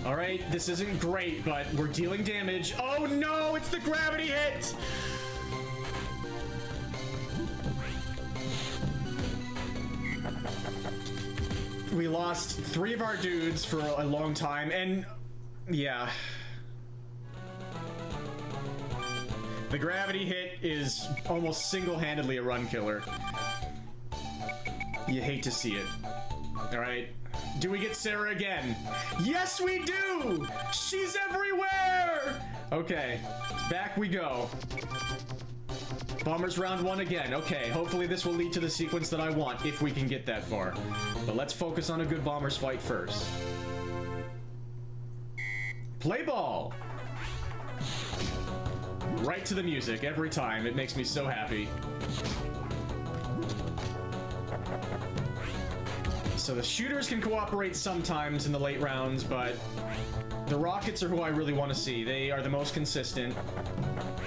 Alright, this isn't great, but we're dealing damage. Oh no, it's the gravity hit! We lost 3 of our dudes for a long time, and yeah. The gravity hit is almost single-handedly a run killer. You hate to see it. Alright. Do we get Sarah again? Yes, we do! She's everywhere! Okay. Back we go. Bombers round 1 again. Okay, hopefully this will lead to the sequence that I want, if we can get that far. But let's focus on a good Bombers fight first. Play ball! Right to the music every time. It makes me so happy. So the shooters can cooperate sometimes in the late rounds, but the rockets are who I really want to see. They are the most consistent.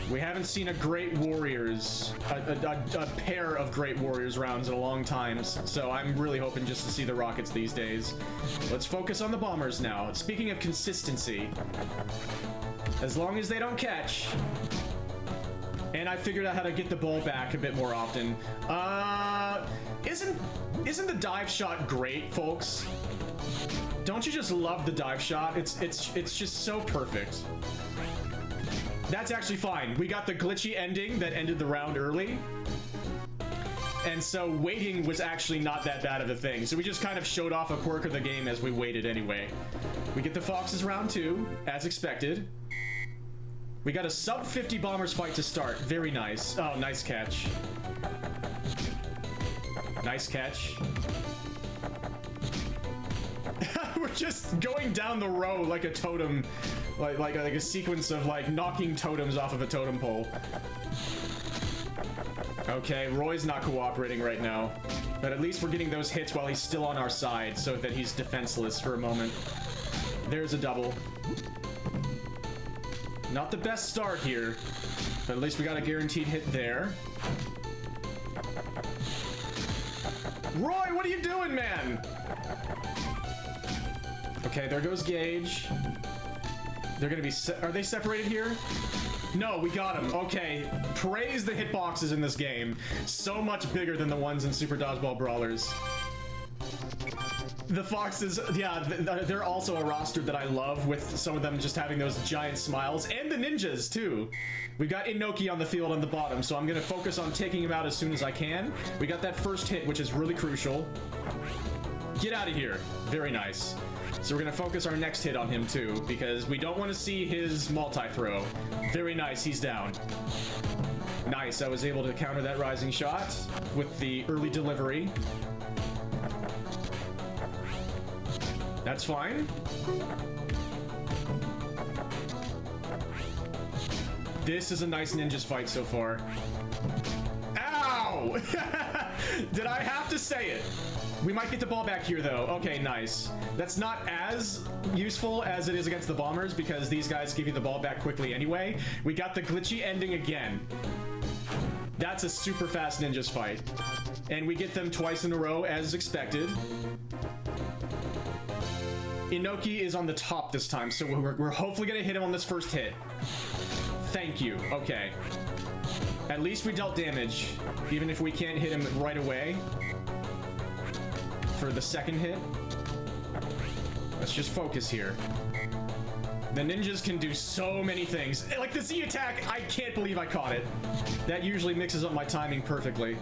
We haven't seen a great warriors, a pair of great warriors rounds in a long time, so I'm really hoping just to see the rockets these days. Let's focus on the bombers now. Speaking of consistency, as long as they don't catch, and I figured out how to get the ball back a bit more often. Isn't the dive shot great, folks? Don't you just love the dive shot? It's just so perfect. That's actually fine. We got the glitchy ending that ended the round early. And so waiting was actually not that bad of a thing. So we just kind of showed off a quirk of the game as we waited anyway. We get the Foxes round 2, as expected. We got a sub 50 bombers fight to start. Very nice. Oh, nice catch. Nice catch. We're just going down the row like a totem, like a sequence of like knocking totems off of a totem pole. Okay, Roy's not cooperating right now, but at least we're getting those hits while he's still on our side so that he's defenseless for a moment. There's a double. Not the best start here, but at least we got a guaranteed hit there. Roy, what are you doing, man? Okay, there goes Gage. They're gonna be are they separated here? No, we got him. Okay, praise the hitboxes in this game. So much bigger than the ones in Super Dodgeball Brawlers. The Foxes, yeah, they're also a roster that I love, with some of them just having those giant smiles. And the ninjas, too. We've got Inoki on the field on the bottom, so I'm going to focus on taking him out as soon as I can. We got that first hit, which is really crucial. Get out of here. Very nice. So we're going to focus our next hit on him, too, because we don't want to see his multi-throw. Very nice. He's down. Nice. I was able to counter that rising shot with the early delivery. That's fine. This is a nice ninjas fight so far. Ow! Did I have to say it? We might get the ball back here, though. Okay, nice. That's not as useful as it is against the bombers, because these guys give you the ball back quickly anyway. We got the glitchy ending again. That's a super fast ninjas fight. And we get them twice in a row, as expected. Inoki is on the top this time, so we're hopefully gonna hit him on this first hit. Thank you. Okay. At least we dealt damage, even if we can't hit him right away. For the second hit. Let's just focus here. The ninjas can do so many things. Like the Z attack, I can't believe I caught it. That usually mixes up my timing perfectly.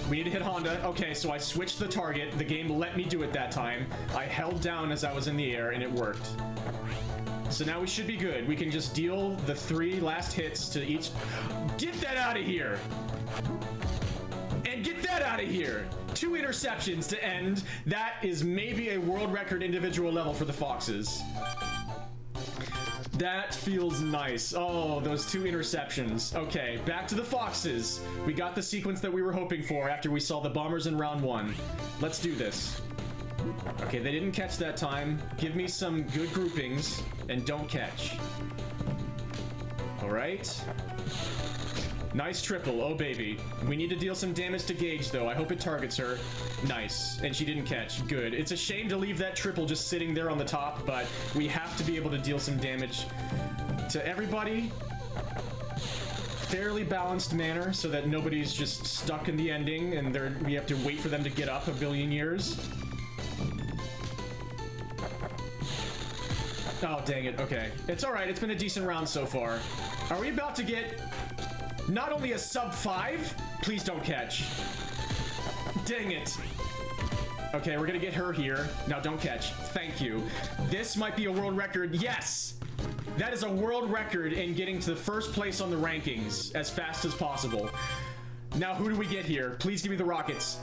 We need to hit Honda. Okay, so I switched the target. The game let me do it that time. I held down as I was in the air, and it worked. So now we should be good. We can just deal the 3 last hits to each. Get that out of here! And get that out of here! 2 interceptions to end. That is maybe a world record individual level for the Foxes. That feels nice. Oh, those 2 interceptions. Okay, back to the Foxes. We got the sequence that we were hoping for after we saw the bombers in round 1. Let's do this. Okay, they didn't catch that time. Give me some good groupings and don't catch. All right. Nice triple. Oh, baby. We need to deal some damage to Gage, though. I hope it targets her. Nice. And she didn't catch. Good. It's a shame to leave that triple just sitting there on the top, but we have to be able to deal some damage to everybody. Fairly balanced manner so that nobody's just stuck in the ending and we have to wait for them to get up a billion years. Oh, dang it. Okay. It's alright. It's been a decent round so far. Are we about to get not only a sub 5? Please don't catch. Dang it. Okay, we're gonna get her here. Now don't catch. Thank you. This might be a world record. Yes! That is a world record in getting to the first place on the rankings as fast as possible. Now, who do we get here? Please give me the rockets.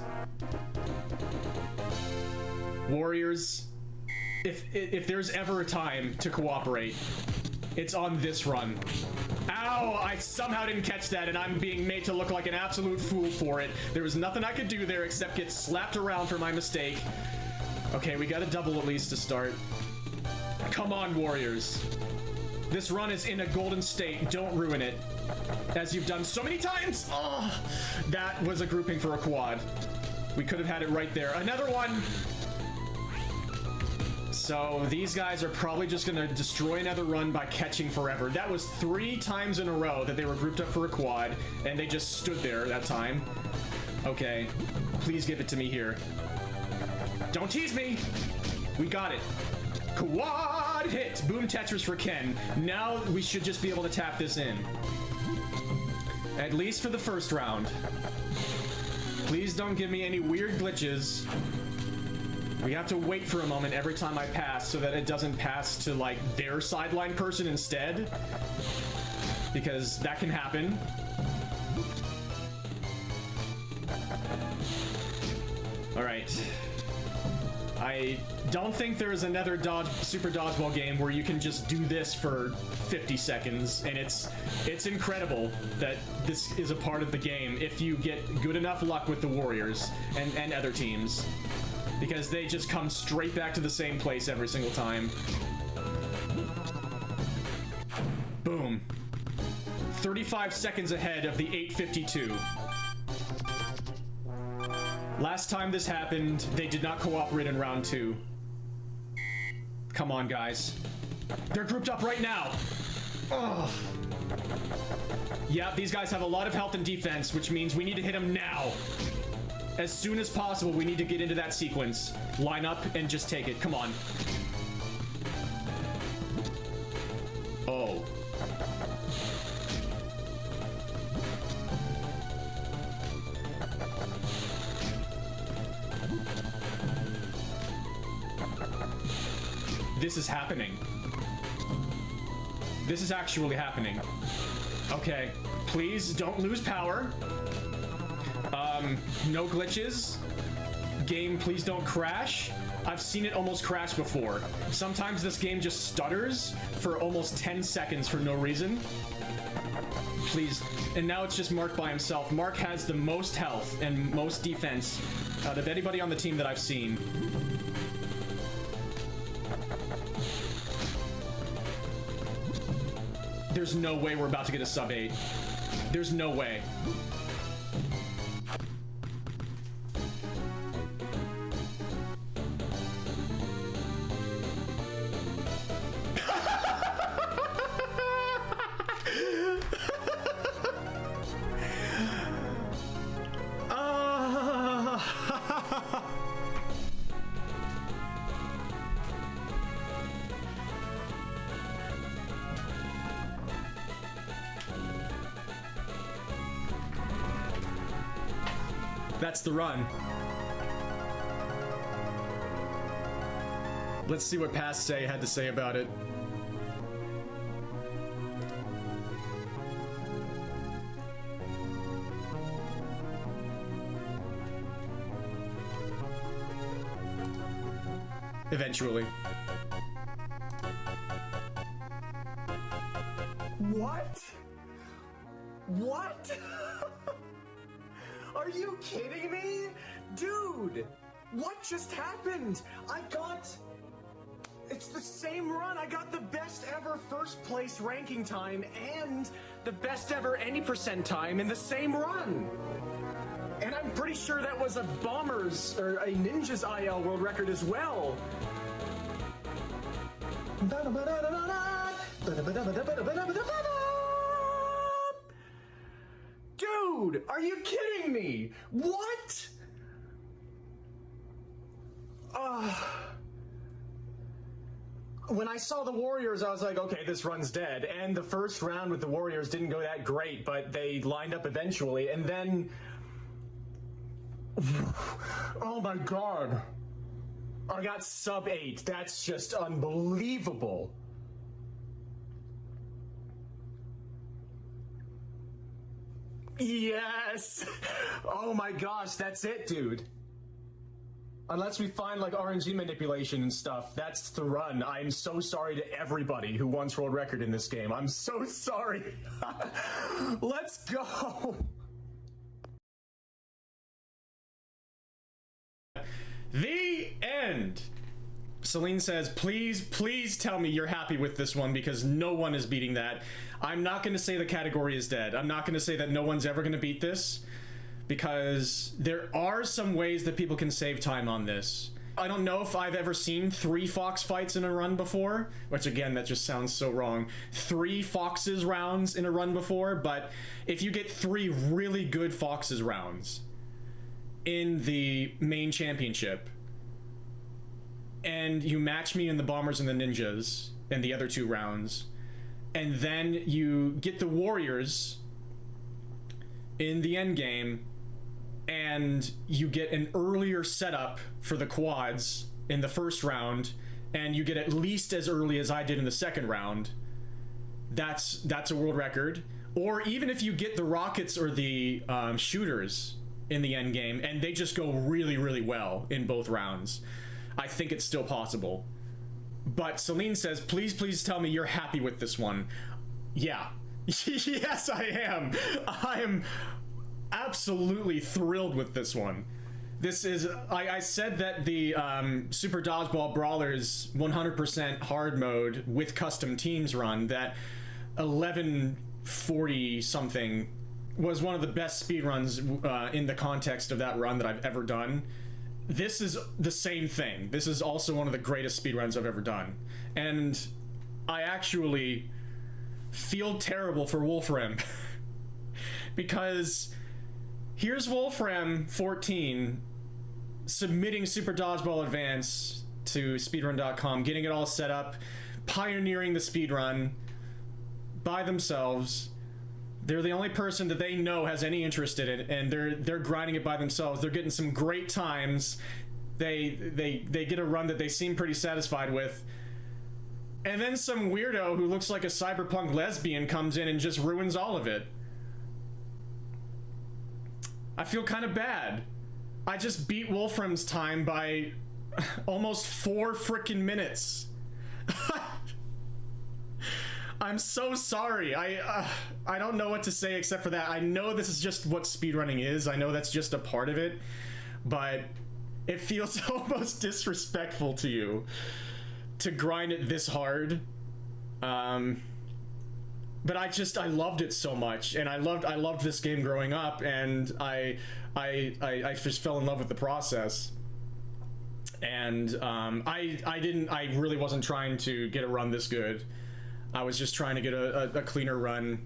Warriors. If there's ever a time to cooperate, it's on this run. Ow! I somehow didn't catch that, and I'm being made to look like an absolute fool for it. There was nothing I could do there except get slapped around for my mistake. Okay, we got a double at least to start. Come on, Warriors. This run is in a golden state. Don't ruin it, as you've done so many times. Oh, that was a grouping for a quad. We could have had it right there. Another one. So these guys are probably just going to destroy another run by catching forever. That was 3 times in a row that they were grouped up for a quad, and they just stood there that time. Okay, please give it to me here. Don't tease me. We got it. Quad hit! Boom Tetris for Ken. Now we should just be able to tap this in. At least for the first round. Please don't give me any weird glitches. We have to wait for a moment every time I pass so that it doesn't pass to, like, their sideline person instead. Because that can happen. Alright. I don't think there is another Super Dodgeball game where you can just do this for 50 seconds, and it's incredible that this is a part of the game if you get good enough luck with the Warriors and other teams, because they just come straight back to the same place every single time. Boom. 35 seconds ahead of the 852. Last time this happened, they did not cooperate in round 2. Come on, guys. They're grouped up right now. Ugh. Yeah, these guys have a lot of health and defense, which means we need to hit them now. As soon as possible, we need to get into that sequence. Line up and just take it. Come on. Oh. This is happening. This is actually happening. Okay, please don't lose power. No glitches. Game, please don't crash. I've seen it almost crash before. Sometimes this game just stutters for almost 10 seconds for no reason. Please. And now it's just Mark by himself. Mark has the most health and most defense out of anybody on the team that I've seen. There's no way we're about to get a sub 8. There's no way. That's the run. Let's see what Past Say had to say about it. Eventually. What? What? Are you kidding me? Dude, what just happened? I got... It's the same run. I got the best ever first place ranking time and the best ever any percent time in the same run. And I'm pretty sure that was a Bombers or a Ninjas IL world record as well. Dude, are you kidding me? What? When I saw the Warriors, I was like, okay, this run's dead. And the first round with the Warriors didn't go that great, but they lined up eventually. And then, oh my God, I got sub 8. That's just unbelievable. Yes. Oh my gosh, that's it, dude. Unless we find like RNG manipulation and stuff, that's the run. I'm so sorry to everybody who wants world record in this game. I'm so sorry. Let's go. The end. Celine says, please tell me you're happy with this one because no one is beating that. I'm not going to say the category is dead. I'm not going to say that no one's ever going to beat this because there are some ways that people can save time on this. I don't know if I've ever seen 3 Fox fights in a run before, which again, that just sounds so wrong. 3 Foxes rounds in a run before, but if you get 3 really good Foxes rounds in the main championship, and you match me in the Bombers and the Ninjas in the other 2 rounds, and then you get the Warriors in the end game, and you get an earlier setup for the quads in the first round, and you get at least as early as I did in the second round, that's a world record. Or even if you get the rockets or the shooters in the end game, and they just go really well in both rounds, I think it's still possible. But Celine says, please tell me you're happy with this one. Yeah. Yes, I am. I am absolutely thrilled with this one. This is, I said that the Super Dodgeball Brawlers 100% hard mode with custom teams run, that 1140 something was one of the best speedruns in the context of that run that I've ever done. This is the same thing. This is also one of the greatest speedruns I've ever done. And I actually feel terrible for Wolfram because here's Wolfram 14 submitting Super Dodgeball Advance to speedrun.com, getting it all set up, pioneering the speedrun by themselves. They're the only person that they know has any interest in it, and they're grinding it by themselves. They're getting some great times. They get a run that they seem pretty satisfied with. And then some weirdo who looks like a cyberpunk lesbian comes in and just ruins all of it. I feel kind of bad. I just beat Wolfram's time by almost 4 freaking minutes. I'm so sorry. I don't know what to say except for that. I know this is just what speedrunning is. I know that's just a part of it, but it feels almost disrespectful to you to grind it this hard. But I loved it so much, and I loved this game growing up, and I just fell in love with the process. And I really wasn't trying to get a run this good. I was just trying to get a cleaner run.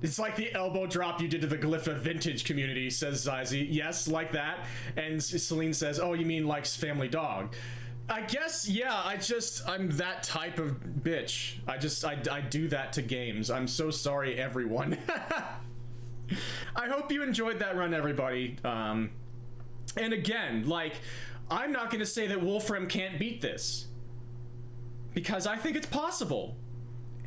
It's like the elbow drop you did to the Glypha vintage community, says Zizi. Yes, like that. And Celine says, oh, you mean like Family Dog? I guess, yeah, I'm that type of bitch. I do that to games. I'm so sorry, everyone. I hope you enjoyed that run, everybody. And again, like, I'm not gonna say that Wolfram can't beat this, because I think it's possible,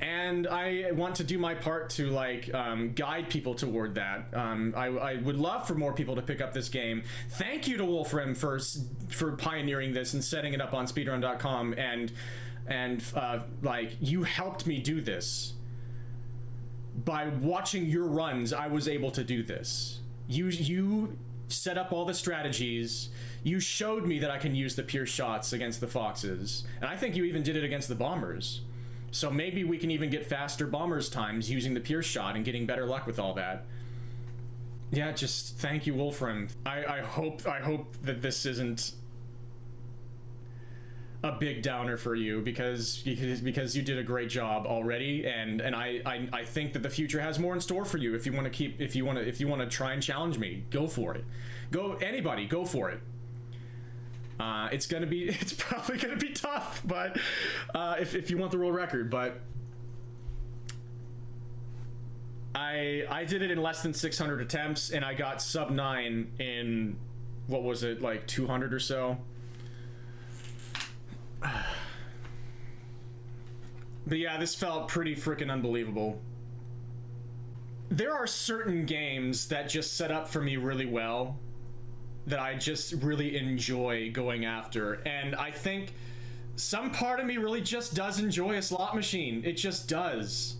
and I want to do my part to like guide people toward that. I would love for more people to pick up this game. Thank you to Wolfram for pioneering this and setting it up on speedrun.com, and like, you helped me do this. By watching your runs, I was able to do this. You set up all the strategies. You showed me that I can use the pure shots against the foxes, and I think you even did it against the bombers. So maybe we can even get faster bombers times using the pure shot and getting better luck with all that. Yeah, just thank you, Wolfram. I hope that this isn't a big downer for you, because you did a great job already, and I think that the future has more in store for you. If you want to try and challenge me, go for it. Anybody, go for it. It's probably gonna be tough, but if you want the world record, but I did it in less than 600 attempts, and I got sub 9 in, what was it, like 200 or so. But yeah, this felt pretty freaking unbelievable. There are certain games that just set up for me really well, that I just really enjoy going after, and I think some part of me really just does enjoy a slot machine. It just does.